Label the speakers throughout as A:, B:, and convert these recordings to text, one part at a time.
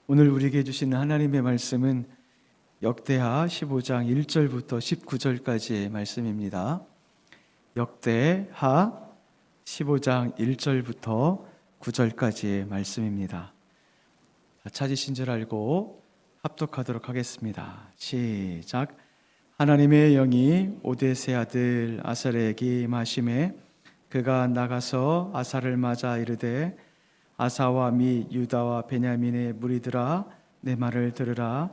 A: 오늘 우리에게 주시는 하나님의 말씀은 역대하 15장 1절부터 19절까지의 말씀입니다. 역대하 15장 1절부터 9절까지의 말씀입니다. 찾으신 줄 알고 합독하도록 하겠습니다. 시작. 하나님의 영이 오뎃의 아들 아사랴에게 임하심에 그가 나가서 아사를 맞아 이르되 아사와 및 유다와 베냐민의 무리들아, 내 말을 들으라.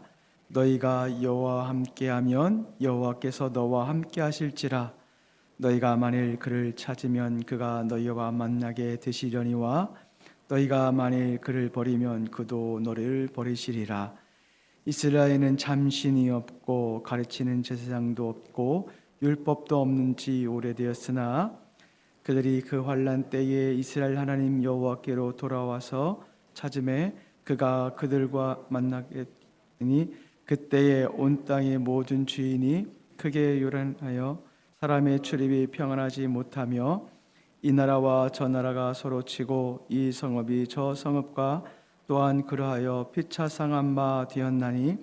A: 너희가 여호와와 함께하면 여호와께서 너와 함께하실지라. 너희가 만일 그를 찾으면 그가 너희와 만나게 되시려니와 너희가 만일 그를 버리면 그도 너를 버리시리라. 이스라엘은 참신이 없고 가르치는 제사장도 없고 율법도 없는 지 오래되었으나 그들이 그 환난 때에 이스라엘 하나님 여호와께로 돌아와서 찾음에 그가 그들과 만나게 되니 그때에 온 땅의 모든 주인이 크게 요란하여 사람의 출입이 평안하지 못하며 이 나라와 저 나라가 서로 치고 이 성읍이 저 성읍과 또한 그러하여 피차 상한 바 되었나니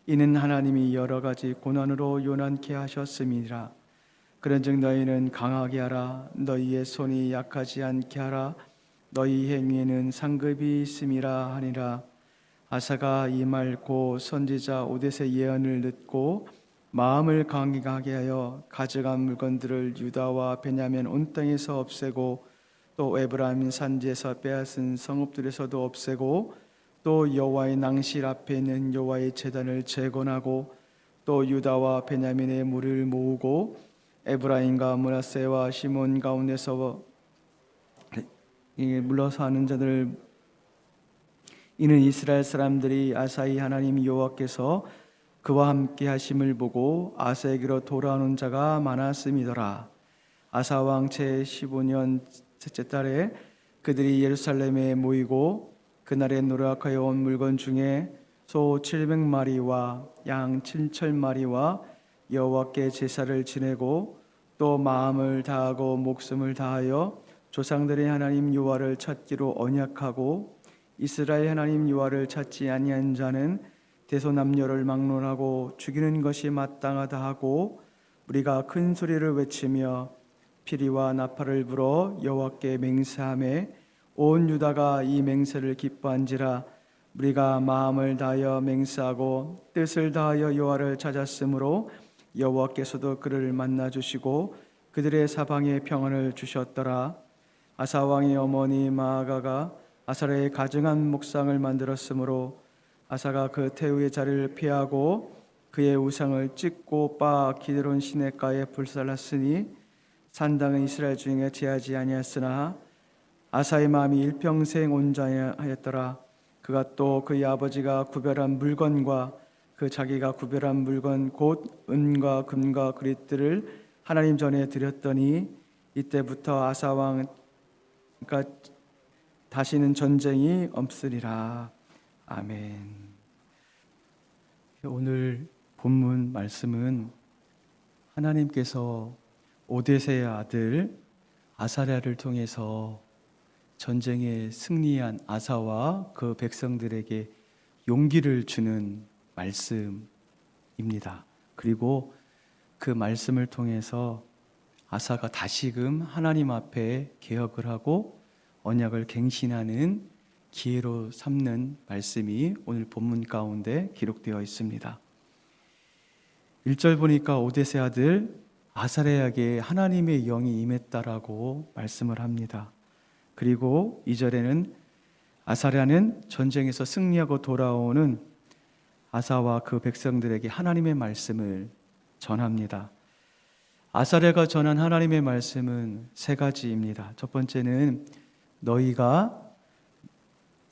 A: 이는 하나님이 여러 가지 고난으로 요난케 하셨음이니라. 그런즉 너희는 강하게 하라. 너희의 손이 약하지 않게 하라. 너희 행위에는 상급이 있음이라 하니라. 아사가 이 말 고 선지자 오뎃의 예언을 듣고 마음을 강하게 하여 가져간 물건들을 유다와 베냐민 온 땅에서 없애고 또 에브라임 산지에서 빼앗은 성읍들에서도 없애고 또 여호와의 낭실 앞에 있는 여호와의 제단을 재건하고 또 유다와 베냐민의 무리를 모으고 에브라임과 므낫세와 시몬 가운데서 물러서 하는 자들, 이는 이스라엘 사람들이 아사의 하나님 여호와께서 그와 함께 하심을 보고 아사에게로 돌아오는 자가 많았음이더라. 아사 왕 제 15년 셋째 달에 그들이 예루살렘에 모이고 그날에 노력하여 온 물건 중에 소 700마리와 양 7,000마리와 여호와께 제사를 지내고 또 마음을 다하고 목숨을 다하여 조상들의 하나님 여호와를 찾기로 언약하고 이스라엘 하나님 여호와를 찾지 아니한 자는 대소남녀를 막론하고 죽이는 것이 마땅하다 하고 우리가 큰 소리를 외치며 피리와 나팔을 불어 여호와께 맹세하매 온 유다가 이 맹세를 기뻐한지라. 우리가 마음을 다하여 맹세하고 뜻을 다하여 여호와를 찾았으므로 여호와께서도 그를 만나 주시고 그들의 사방에 평안을 주셨더라. 아사 왕의 어머니 마아가가 아사랴의 가증한 목상을 만들었으므로 아사가 그 태우의 자리를 피하고 그의 우상을 찢고 빻아 기드론 시냇가에 불살랐으니 산당은 이스라엘 중에 제하지 아니하였으나 아사의 마음이 일평생 온전하였더라. 그가 또 그의 아버지가 구별한 물건과 그 자기가 구별한 물건 곧 은과 금과 그릿들을 하나님 전에 드렸더니 이때부터 아사 왕과 다시는 전쟁이 없으리라. 아멘. 오늘 본문 말씀은 하나님께서 오뎃의 아들 아사랴를 통해서 전쟁에 승리한 아사와 그 백성들에게 용기를 주는 말씀입니다. 그리고 그 말씀을 통해서 아사가 다시금 하나님 앞에 개혁을 하고 언약을 갱신하는 기회로 삼는 말씀이 오늘 본문 가운데 기록되어 있습니다. 1절 보니까 오뎃의 아들 아사랴에게 하나님의 영이 임했다라고 말씀을 합니다. 그리고 2절에는 아사랴는 전쟁에서 승리하고 돌아오는 아사와 그 백성들에게 하나님의 말씀을 전합니다. 아사랴가 전한 하나님의 말씀은 세 가지입니다. 첫 번째는 너희가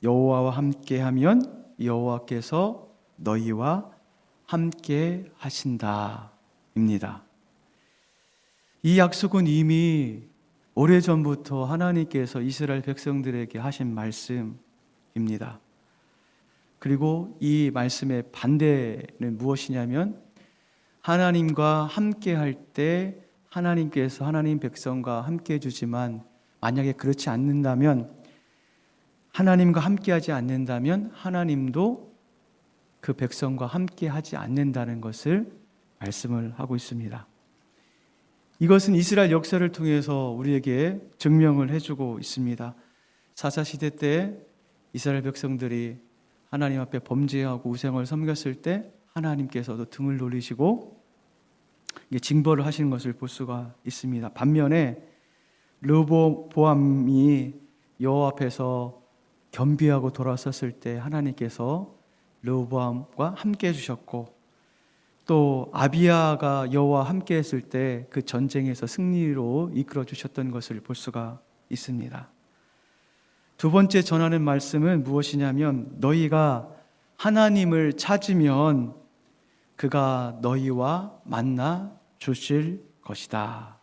A: 여호와와 함께하면 여호와께서 너희와 함께 하신다입니다. 이 약속은 이미 오래전부터 하나님께서 이스라엘 백성들에게 하신 말씀입니다. 그리고 이 말씀의 반대는 무엇이냐면 하나님과 함께 할 때 하나님께서 하나님 백성과 함께 해주지만 만약에 그렇지 않는다면 하나님과 함께하지 않는다면 하나님도 그 백성과 함께하지 않는다는 것을 말씀을 하고 있습니다. 이것은 이스라엘 역사를 통해서 우리에게 증명을 해주고 있습니다. 사사시대 때 이스라엘 백성들이 하나님 앞에 범죄하고 우상을 섬겼을 때 하나님께서도 등을 돌리시고 징벌을 하시는 것을 볼 수가 있습니다. 반면에 르호보암이 여호와 앞에서 겸비하고 돌아섰을 때 하나님께서 르호보암과 함께 해주셨고, 또 아비야가 여호와 함께 했을 때 그 전쟁에서 승리로 이끌어 주셨던 것을 볼 수가 있습니다. 두 번째 전하는 말씀은 무엇이냐면, 너희가 하나님을 찾으면 그가 너희와 만나 주실 것이다.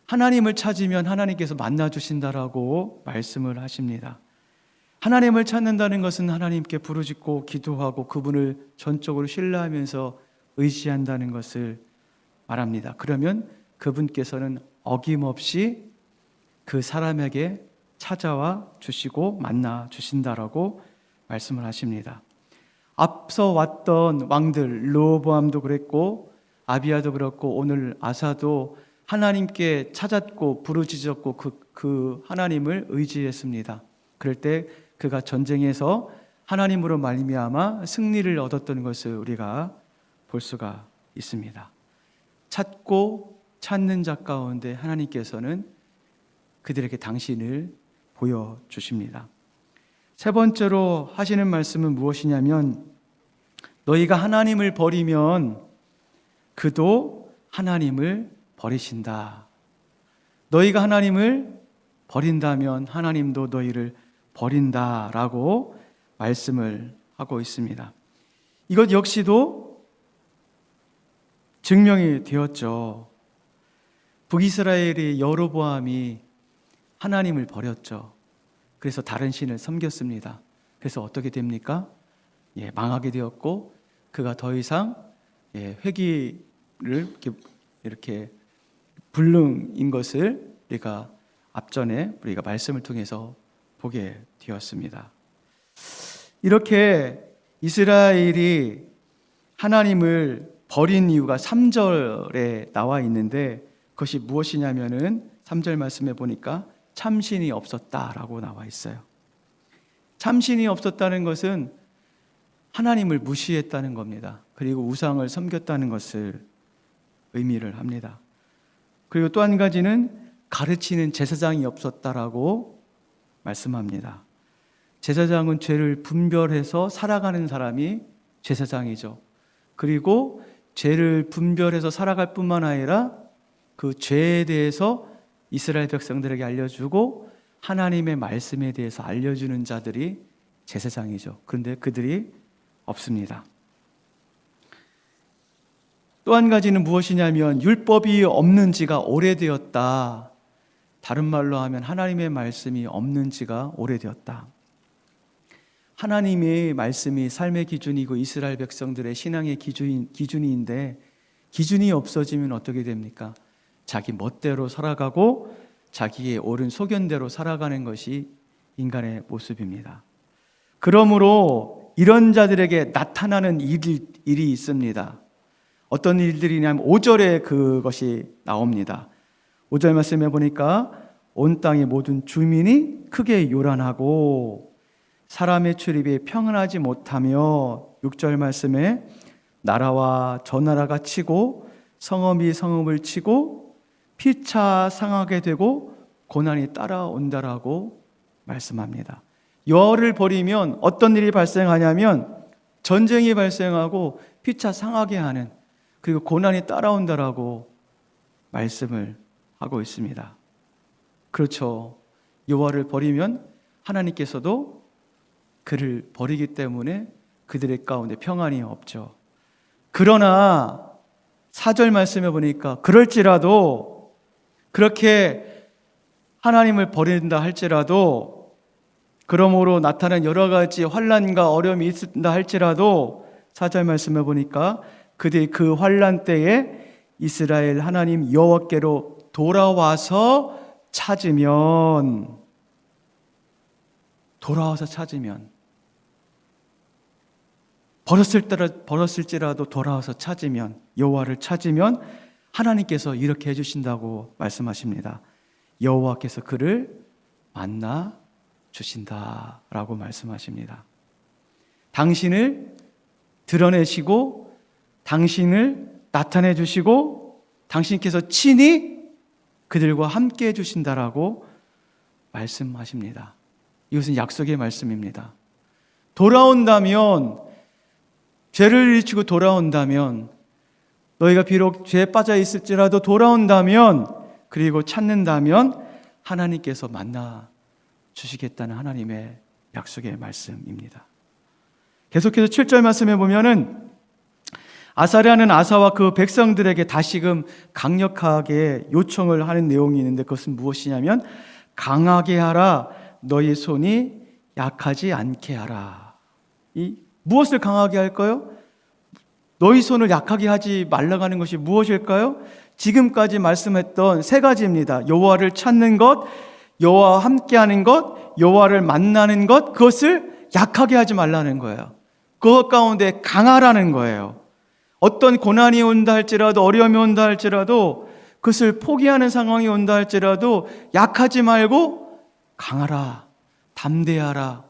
A: 하나님을 찾으면 하나님께서 만나 주신다라고 말씀을 하십니다. 하나님을 찾는다는 것은 하나님께 부르짖고 기도하고 그분을 전적으로 신뢰하면서 의지한다는 것을 말합니다. 그러면 그분께서는 어김없이 그 사람에게 찾아와 주시고 만나 주신다라고 말씀을 하십니다. 앞서 왔던 왕들 르호보암도 그랬고 아비야도 그렇고 오늘 아사도 하나님께 찾았고 부르짖었고 그 하나님을 의지했습니다. 그럴 때 그가 전쟁에서 하나님으로 말미암아 승리를 얻었던 것을 우리가 볼 수가 있습니다. 찾고 찾는 자 가운데 하나님께서는 그들에게 당신을 보여주십니다. 세 번째로 하시는 말씀은 무엇이냐면, 너희가 하나님을 버리면 그도 하나님을 버리신다. 너희가 하나님을 버린다면 하나님도 너희를 버린다라고 말씀을 하고 있습니다. 이것 역시도 증명이 되었죠. 북이스라엘의 여로보암이 하나님을 버렸죠. 그래서 다른 신을 섬겼습니다. 그래서 어떻게 됩니까? 망하게 되었고 그가 더 이상 회개를 이렇게 불능인 것을 우리가 앞전에 우리가 말씀을 통해서 보게 되었습니다. 이렇게 이스라엘이 하나님을 버린 이유가 3절에 나와 있는데, 그것이 무엇이냐면은 3절 말씀에 보니까 참신이 없었다라고 나와 있어요. 참신이 없었다는 것은 하나님을 무시했다는 겁니다. 그리고 우상을 섬겼다는 것을 의미를 합니다. 그리고 또 한 가지는 가르치는 제사장이 없었다라고 말씀합니다. 제사장은 죄를 분별해서 살아가는 사람이 제사장이죠. 그리고 죄를 분별해서 살아갈 뿐만 아니라 그 죄에 대해서 이스라엘 백성들에게 알려주고 하나님의 말씀에 대해서 알려주는 자들이 제사장이죠. 그런데 그들이 없습니다. 또 한 가지는 무엇이냐면, 율법이 없는 지가 오래되었다. 다른 말로 하면 하나님의 말씀이 없는 지가 오래되었다. 하나님의 말씀이 삶의 기준이고 이스라엘 백성들의 신앙의 기준인데, 기준이 없어지면 어떻게 됩니까? 자기 멋대로 살아가고 자기의 옳은 소견대로 살아가는 것이 인간의 모습입니다. 그러므로 이런 자들에게 나타나는 일이 있습니다. 어떤 일들이냐면 5절에 그것이 나옵니다. 5절 말씀에 보니까 온 땅의 모든 주민이 크게 요란하고 사람의 출입이 평안하지 못하며, 6절 말씀에 나라와 저 나라가 치고 성읍이 성읍을 치고 피차 상하게 되고 고난이 따라온다라고 말씀합니다. 여호와를 버리면 어떤 일이 발생하냐면 전쟁이 발생하고 피차 상하게 하는, 그리고 고난이 따라온다라고 말씀을 하고 있습니다. 그렇죠. 여호와를 버리면 하나님께서도 그를 버리기 때문에 그들의 가운데 평안이 없죠. 그러나 4절 말씀에 보니까 그럴지라도, 그렇게 하나님을 버린다 할지라도, 그러므로 나타난 여러 가지 환난과 어려움이 있다 할지라도 4절 말씀에 보니까 그들이 그 환난 때에 이스라엘 하나님 여호와께로 돌아와서 찾으면, 돌아와서 찾으면, 버렸을지라도 돌아와서 찾으면, 여호와를 찾으면 하나님께서 이렇게 해주신다고 말씀하십니다. 여호와께서 그를 만나 주신다라고 말씀하십니다. 당신을 드러내시고 당신을 나타내 주시고 당신께서 친히 그들과 함께 해주신다라고 말씀하십니다. 이것은 약속의 말씀입니다. 돌아온다면, 죄를 일치고 돌아온다면, 너희가 비록 죄에 빠져 있을지라도 돌아온다면, 그리고 찾는다면 하나님께서 만나 주시겠다는 하나님의 약속의 말씀입니다. 계속해서 7절 말씀에 보면은 아사랴는 아사와 그 백성들에게 다시금 강력하게 요청을 하는 내용이 있는데, 그것은 무엇이냐면 강하게 하라, 너희 손이 약하지 않게 하라. 무엇을 강하게 할까요? 너희 손을 약하게 하지 말라고 하는 것이 무엇일까요? 지금까지 말씀했던 세 가지입니다. 여호와를 찾는 것, 여호와와 함께하는 것, 여호와를 만나는 것, 그것을 약하게 하지 말라는 거예요. 그것 가운데 강하라는 거예요. 어떤 고난이 온다 할지라도, 어려움이 온다 할지라도, 그것을 포기하는 상황이 온다 할지라도 약하지 말고 강하라, 담대하라,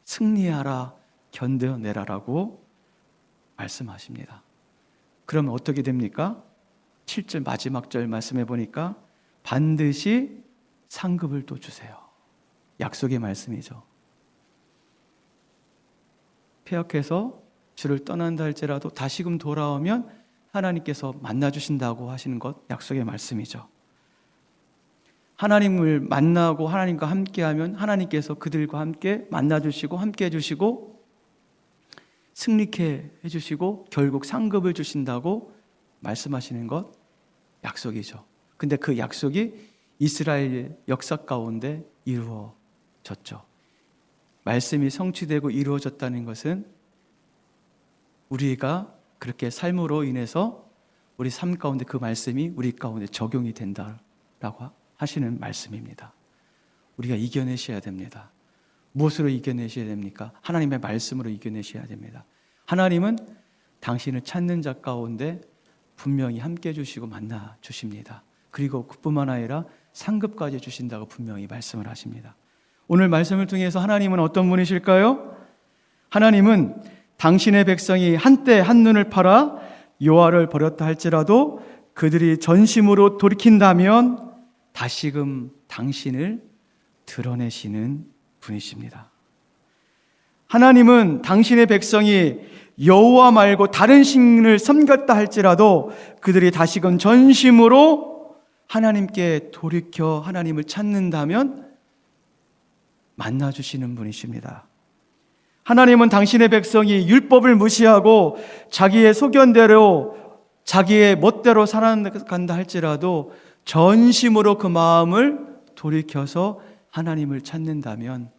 A: 승리하라, 견뎌내라라고 말씀하십니다. 그러면 어떻게 됩니까? 7절 마지막 절 말씀해 보니까 반드시 상급을 또 주세요. 약속의 말씀이죠. 폐역해서 주를 떠난다 할지라도 다시금 돌아오면 하나님께서 만나주신다고 하시는 것, 약속의 말씀이죠. 하나님을 만나고 하나님과 함께하면 하나님께서 그들과 함께 만나주시고 함께 해주시고 승리케 해주시고 결국 상급을 주신다고 말씀하시는 것, 약속이죠. 근데 그 약속이 이스라엘 역사 가운데 이루어졌죠. 말씀이 성취되고 이루어졌다는 것은 우리가 그렇게 삶으로 인해서 우리 삶 가운데 그 말씀이 우리 가운데 적용이 된다라고 하시는 말씀입니다. 우리가 이겨내셔야 됩니다. 무엇으로 이겨내셔야 됩니까? 하나님의 말씀으로 이겨내셔야 됩니다. 하나님은 당신을 찾는 자 가운데 분명히 함께 해주시고 만나 주십니다. 그리고 그뿐만 아니라 상급까지 주신다고 분명히 말씀을 하십니다. 오늘 말씀을 통해서 하나님은 어떤 분이실까요? 하나님은 당신의 백성이 한때 한눈을 팔아 여호와를 버렸다 할지라도 그들이 전심으로 돌이킨다면 다시금 당신을 드러내시는 분이십니다. 하나님은 당신의 백성이 여호와 말고 다른 신을 섬겼다 할지라도 그들이 다시금 전심으로 하나님께 돌이켜 하나님을 찾는다면 만나주시는 분이십니다. 하나님은 당신의 백성이 율법을 무시하고 자기의 소견대로 자기의 멋대로 살아간다 할지라도 전심으로 그 마음을 돌이켜서 하나님을 찾는다면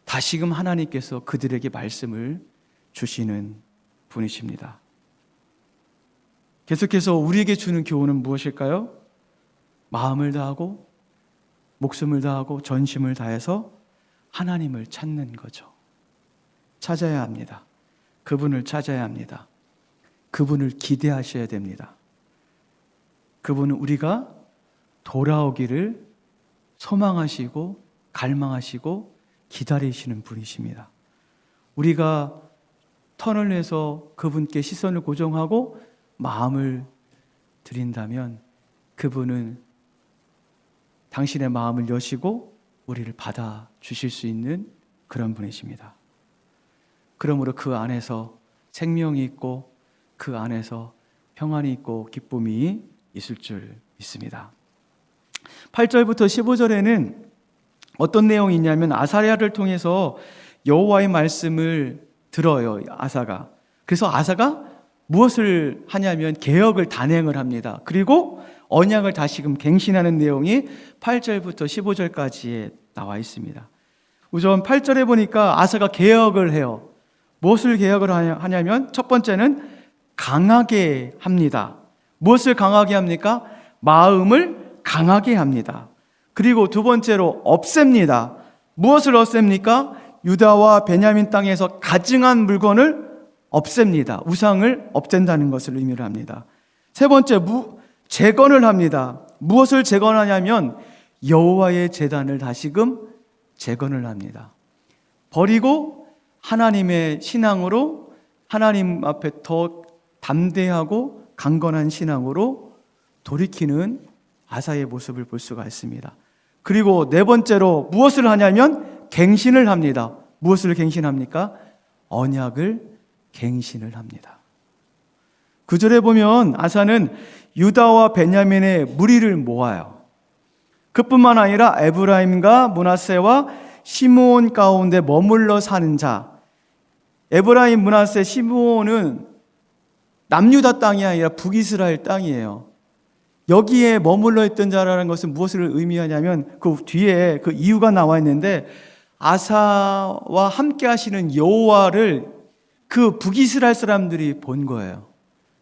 A: 다시금 하나님께서 그들에게 말씀을 주시는 분이십니다. 계속해서 우리에게 주는 교훈은 무엇일까요? 마음을 다하고 목숨을 다하고 전심을 다해서 하나님을 찾는 거죠. 찾아야 합니다. 그분을 찾아야 합니다. 그분을 기대하셔야 됩니다. 그분은 우리가 돌아오기를 소망하시고 갈망하시고 기다리시는 분이십니다. 우리가 턴을 내서 그분께 시선을 고정하고 마음을 드린다면 그분은 당신의 마음을 여시고 우리를 받아 주실 수 있는 그런 분이십니다. 그러므로 그 안에서 생명이 있고 그 안에서 평안이 있고 기쁨이 있을 줄 믿습니다. 8절부터 15절에는 어떤 내용이 있냐면 아사랴를 통해서 여호와의 말씀을 들어요. 아사가. 그래서 아사가 무엇을 하냐면 개혁을 단행을 합니다. 그리고 언약을 다시금 갱신하는 내용이 8절부터 15절까지에 나와 있습니다. 우선 8절에 보니까 아사가 개혁을 해요. 무엇을 개혁을 하냐면 첫 번째는 강하게 합니다. 무엇을 강하게 합니까? 마음을 강하게 합니다. 그리고 두 번째로 없앱니다. 무엇을 없앱니까? 유다와 베냐민 땅에서 가증한 물건을 없앱니다. 우상을 없앤다는 것을 의미를 합니다. 세 번째, 재건을 합니다. 무엇을 재건하냐면 여호와의 제단을 다시금 재건을 합니다. 버리고 하나님의 신앙으로, 하나님 앞에 더 담대하고 강건한 신앙으로 돌이키는 아사의 모습을 볼 수가 있습니다. 그리고 네 번째로 무엇을 하냐면 갱신을 합니다. 무엇을 갱신합니까? 언약을 갱신을 합니다. 9절에 보면 아사는 유다와 베냐민의 무리를 모아요. 그뿐만 아니라 에브라임과 므낫세와 시므온 가운데 머물러 사는 자, 에브라임, 므낫세, 시므온은 남유다 땅이 아니라 북이스라엘 땅이에요. 여기에 머물러 있던 자라는 것은 무엇을 의미하냐면 그 뒤에 그 이유가 나와 있는데 아사와 함께 하시는 여호와를 그 북이스라엘 사람들이 본 거예요.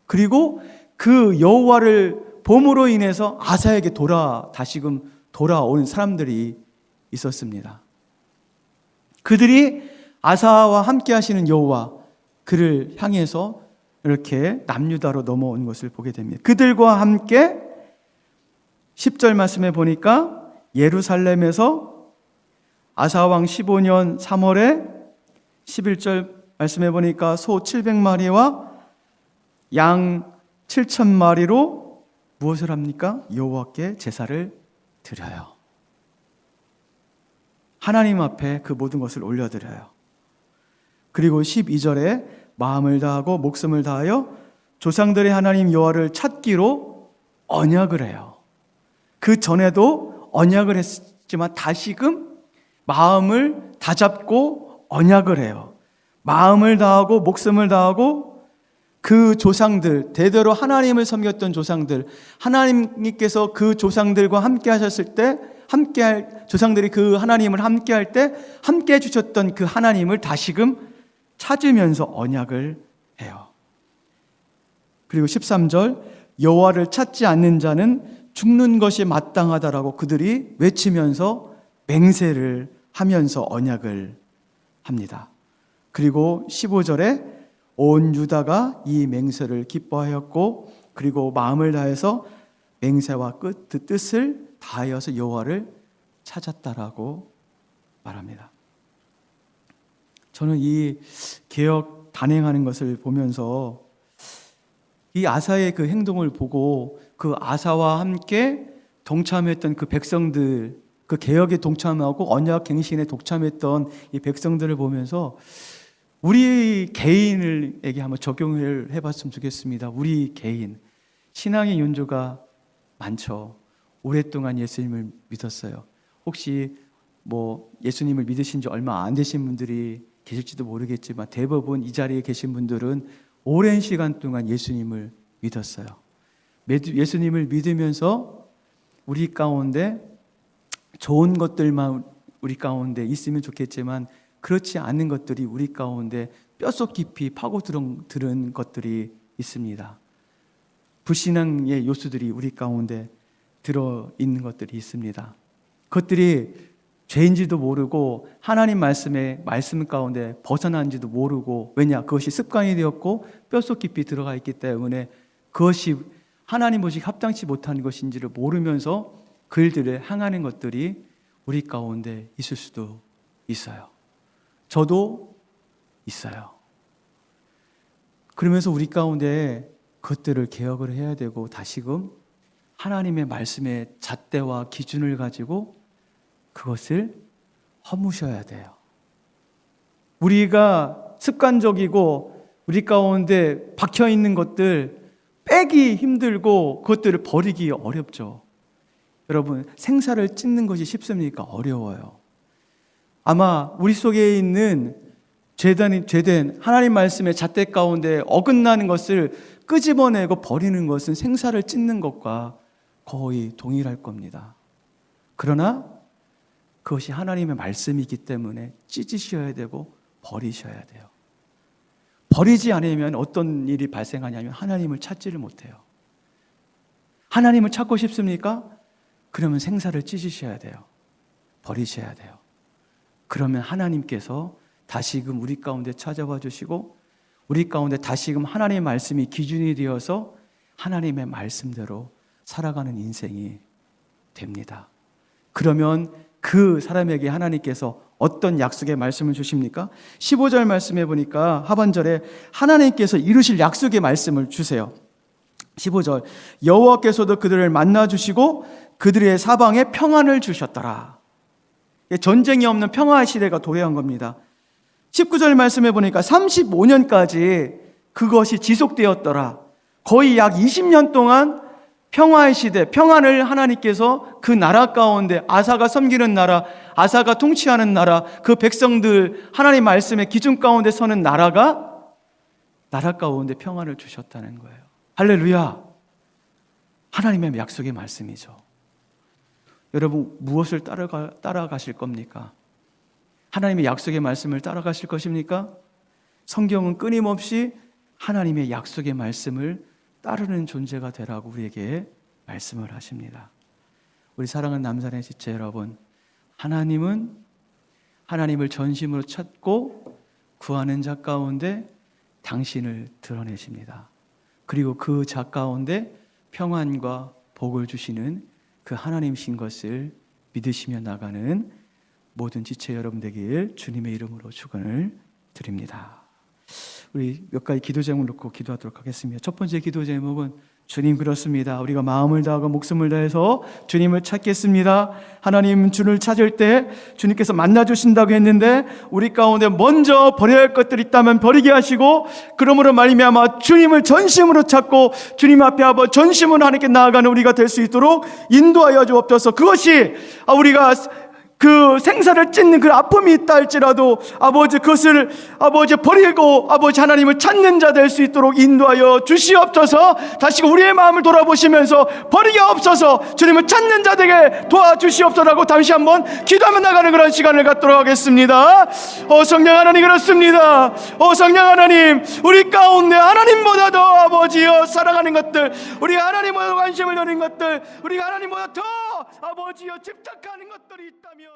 A: 그리고 그 여호와를 봄으로 인해서 아사에게 다시금 돌아오는 사람들이 있었습니다. 그들이 아사와 함께 하시는 여호와, 그를 향해서 이렇게 남유다로 넘어온 것을 보게 됩니다. 그들과 함께 10절 말씀에 보니까 예루살렘에서 아사왕 15년 3월에 11절 말씀해 보니까 소 700마리와 양 7,000마리로 무엇을 합니까? 여호와께 제사를 드려요. 하나님 앞에 그 모든 것을 올려드려요. 그리고 12절에 마음을 다하고 목숨을 다하여 조상들의 하나님 여호와를 찾기로 언약을 해요. 그 전에도 언약을 했지만 다시금 마음을 다잡고 언약을 해요. 마음을 다하고 목숨을 다하고 그 조상들, 대대로 하나님을 섬겼던 조상들, 하나님께서 그 조상들과 함께 하셨을 때, 조상들이 그 하나님을 함께 할 때 함께 해주셨던 그 하나님을 다시금 찾으면서 언약을 해요. 그리고 13절, 여호와를 찾지 않는 자는 죽는 것이 마땅하다라고 그들이 외치면서 맹세를 하면서 언약을 합니다. 그리고 15절에 온 유다가 이 맹세를 기뻐하였고 그리고 마음을 다해서 맹세와 뜻을 다하여서 여호와를 찾았다라고 말합니다. 저는 이 개혁 단행하는 것을 보면서 이 아사의 그 행동을 보고 그 아사와 함께 동참했던 그 백성들, 그 개혁에 동참하고 언약 갱신에 동참했던 이 백성들을 보면서 우리 개인에게 한번 적용을 해봤으면 좋겠습니다. 우리 개인, 신앙의 연조가 많죠. 오랫동안 예수님을 믿었어요. 혹시 예수님을 믿으신 지 얼마 안 되신 분들이 계실지도 모르겠지만 대부분 이 자리에 계신 분들은 오랜 시간 동안 예수님을 믿었어요. 예수님을 믿으면서 우리 가운데 좋은 것들만 우리 가운데 있으면 좋겠지만 그렇지 않은 것들이 우리 가운데 뼛속 깊이 파고들은 것들이 있습니다. 불신앙의 요소들이 우리 가운데 들어있는 것들이 있습니다. 그것들이 죄인지도 모르고 하나님 말씀 가운데 벗어난지도 모르고, 왜냐? 그것이 습관이 되었고 뼛속 깊이 들어가 있기 때문에 그것이 하나님 보시기 합당치 못한 것인지를 모르면서 그 일들을 행하는 것들이 우리 가운데 있을 수도 있어요. 저도 있어요. 그러면서 우리 가운데 그것들을 개혁을 해야 되고 다시금 하나님의 말씀의 잣대와 기준을 가지고 그것을 허무셔야 돼요. 우리가 습관적이고 우리 가운데 박혀있는 것들 빼기 힘들고 그것들을 버리기 어렵죠. 여러분, 생사를 찢는 것이 쉽습니까? 어려워요. 아마 우리 속에 있는 죄된 하나님 말씀의 잣대 가운데 어긋나는 것을 끄집어내고 버리는 것은 생사를 찢는 것과 거의 동일할 겁니다. 그러나 그것이 하나님의 말씀이기 때문에 찢으셔야 되고 버리셔야 돼요. 버리지 않으면 어떤 일이 발생하냐면 하나님을 찾지를 못해요. 하나님을 찾고 싶습니까? 그러면 생사를 찢으셔야 돼요. 버리셔야 돼요. 그러면 하나님께서 다시금 우리 가운데 찾아와 주시고 우리 가운데 다시금 하나님의 말씀이 기준이 되어서 하나님의 말씀대로 살아가는 인생이 됩니다. 그러면 그 사람에게 하나님께서 어떤 약속의 말씀을 주십니까? 15절 말씀해 보니까 하반절에 하나님께서 이루실 약속의 말씀을 주세요. 15절, 여호와께서도 그들을 만나 주시고 그들의 사방에 평안을 주셨더라. 전쟁이 없는 평화의 시대가 도래한 겁니다. 19절 말씀해 보니까 35년까지 그것이 지속되었더라. 거의 약 20년 동안 평화의 시대, 평안을 하나님께서 그 나라 가운데, 아사가 섬기는 나라, 아사가 통치하는 나라, 그 백성들 하나님 말씀의 기준 가운데 서는 나라 가운데 평안을 주셨다는 거예요. 할렐루야. 하나님의 약속의 말씀이죠. 여러분, 무엇을 따라가실 겁니까? 하나님의 약속의 말씀을 따라가실 것입니까? 성경은 끊임없이 하나님의 약속의 말씀을 따르는 존재가 되라고 우리에게 말씀을 하십니다. 우리 사랑하는 남산의 지체 여러분, 하나님은 하나님을 전심으로 찾고 구하는 자 가운데 당신을 드러내십니다. 그리고 그 자 가운데 평안과 복을 주시는 그 하나님이신 것을 믿으시며 나가는 모든 지체 여러분 되길 주님의 이름으로 축원을 드립니다. 우리 몇 가지 기도 제목을 놓고 기도하도록 하겠습니다. 첫 번째 기도 제목은 주님, 그렇습니다. 우리가 마음을 다하고 목숨을 다해서 주님을 찾겠습니다. 하나님, 주를 찾을 때 주님께서 만나주신다고 했는데 우리 가운데 먼저 버려야 할 것들이 있다면 버리게 하시고, 그러므로 말미암아 주님을 전심으로 찾고 주님 앞에 전심으로 하나님께 나아가는 우리가 될 수 있도록 인도하여 주옵소서. 그것이 우리가 그 생사를 찢는 그 아픔이 있다 할지라도 아버지 그것을 아버지 버리고 아버지 하나님을 찾는 자 될 수 있도록 인도하여 주시옵소서. 다시 우리의 마음을 돌아보시면서 버리게 없어서 주님을 찾는 자 되게 도와주시옵소서라고 다시 한번 기도하며 나가는 그런 시간을 갖도록 하겠습니다. 성령 하나님, 그렇습니다. 성령 하나님, 우리 가운데 하나님보다 더 아버지여 사랑하는 것들, 우리 하나님보다 관심을 여는 것들, 우리 하나님보다 더 아버지여 집착하는 것들이 있다면